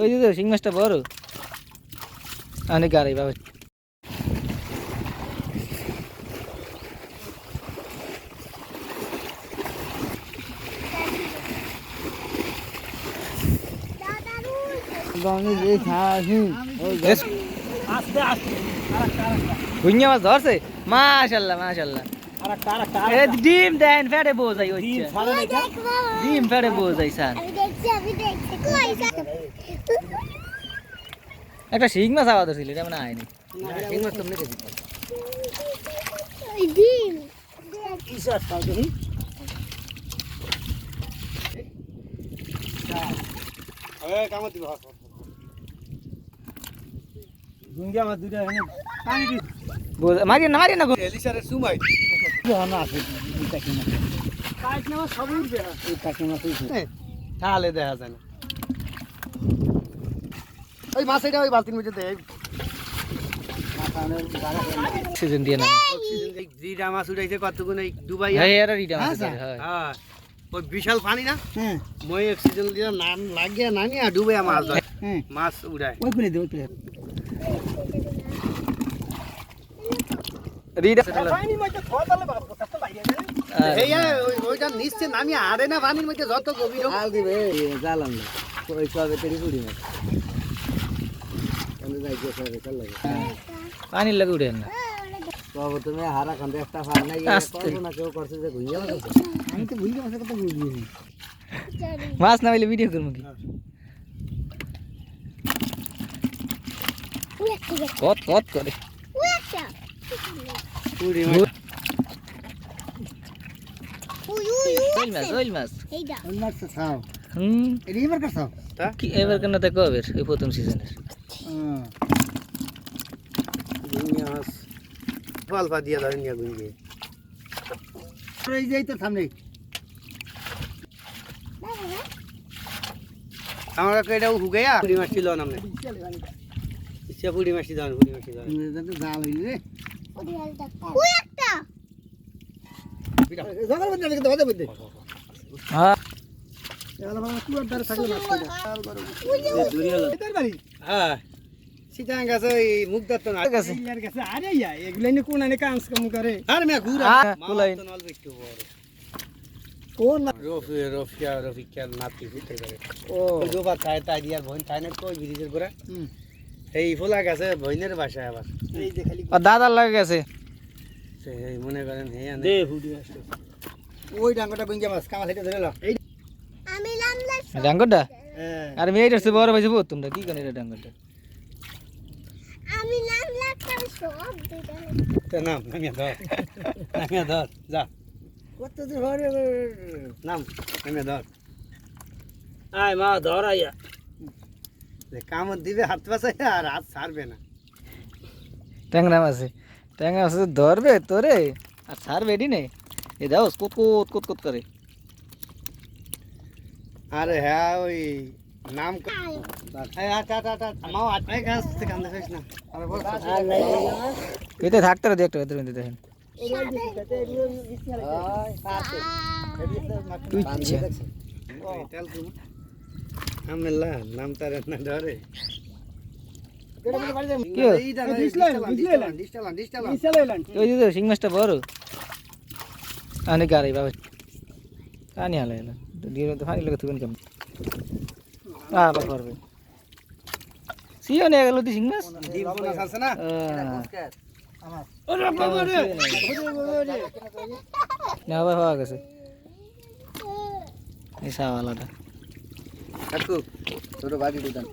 ওই যে শিং মাছটা বড় অনেক গাড়ি বাবা ভুইয়া মাছ ধরছে মাশাআল্লাহ মাশাআল্লাহ ডিম দেন ফেটে বোঝাই ডিম ফেটে বোঝাই স্যার একটা শিং মাছ আওয়াজ ছিল এটা মানে আইনি শিং মাছ তোমরা দেখি ডিম কি সাত পাও তুমি এই কাম দিবা গুঙ্গিয়া মাছ দুইটা এনে পানি দি মারি না গো এলিসারের সুমাই না আছে এটা কি না কাজ না সব উঠবে এটা কি না তুই তাহলে দেখা যায় না ওই মাছ এটা ওই বালতির মধ্যে দে সিজন দিয়ে না অক্সিজেন এই জিরা মাছ উঠাইছে কতগুণ এই দুবাই হ্যাঁ এরা রিডা মাছ হয় হ্যাঁ ওই বিশাল পানি না হ্যাঁ মই অক্সিজেন দিয়ে নাম লাগিয়ে নামিয়ে ডুবে মাছ ধরে হ্যাঁ মাছ উড়ায় ওই খুলে দে ওই খুলে রিডা পানির মধ্যে থতালে কত বাইরে এই ওইটা নিচে নামিয়ে আড়ে না পানির মধ্যে যত গভীর আল দিবে জালাম না ওই সবে তেরি পুরি মাছ আমি যাই যে সবে চল লাগে পানি লাগে উড়ে না বাবা তুমি হারা কান্দে একটা ফান নাই করব না কেউ করছে যে ঘুইয়া মাছ আমি তো ভুইয়া মাছের কথা বুঝিনি মাছ না হইলে ভিডিও করব কি কত কত করে পুরি মাছ ওই মাছ ওই মাছ খাও হুম এই এবার কাছাও তা কি এবার কেন তা কবে এই প্রথম সিজনের ঘুইয়া মাছ পালপা দিয়া ধরেন নিয়া ঘুইয়ে এই যাই তো সামনে আমার কইটা হুগাইয়া পুরি মাছ ছিল নামনে ইচ্ছা পুরি মাছ দাও পুরি মাছ দাও এটা জাল হইল রে জঙ্গল মধ্যে দেখতে হবে মধ্যে হ্যাঁ এলা বাবা কুয়ার ধারে থাকলে মাছ খাইবা হ্যাঁ সিটাং গাছে এই মুগদার তো না গাছে ইয়ার গাছে আরে ইয়া এগুলাই নে কোন আনে কাজ কাম করে আরে মে ঘুরা কুলাই তো নল বিট্টু বড় কোন রফিকা নাতি ভিতরে করে ও গোবা খায় তাই দিয়ার বইন খায় না কই ব্রিজের করে এই ফুলা গাছে বইনের বাসায় আবার এই যে খালি দাদার লাগে গেছে এই মনে করেন হে আনে দে ফুডি আসছে ওই ডাঙ্গটা গঙ্গা মাছ কামা সেটা ধরে লাও এই আমি নামলা ডাঙ্গরটা হ্যাঁ আর মেয়েটার সে বড় ভাইছে বহুত তোমরা কি জানি এটা ডাঙ্গরটা আমি নামলা সব দিদা তো নাম নামিয়া ধর যা কত দূর হরে নাম নামিয়া ধর আয় মা ধর আইয়া কাম দিবে হাত পাশায় আর হাত ছাড়বে না ট্যাংরা মাছে ধরবে তোরে আর ছাড়বে এটি নেই এ দাও কুত কুত কুত কুত করে আরে হ্যাঁ ওই নাম মাও আটটাই গাছ কান্দে ফেস না আরে বল এতে থাকতে রে দেখতে ভেতরে মধ্যে দেখেন তুই ইচ্ছা আমেলা নাম তার না ধরে ওই যে শিং মাছটা বড় অনেক গাড়ি বাবা পানি হালা এলো দিয়ে পানি লাগে তুই কেমন আবার করবে সিও নিয়ে গেল তুই শিং মাছ না আবার হওয়া গেছে এই সাওয়ালাটা কাকু তোর বাড়ি দুদান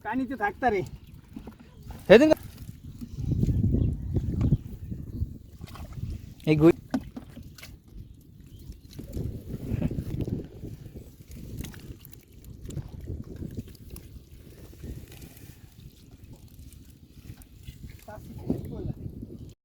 কানিতে থাকতা রে সেদিন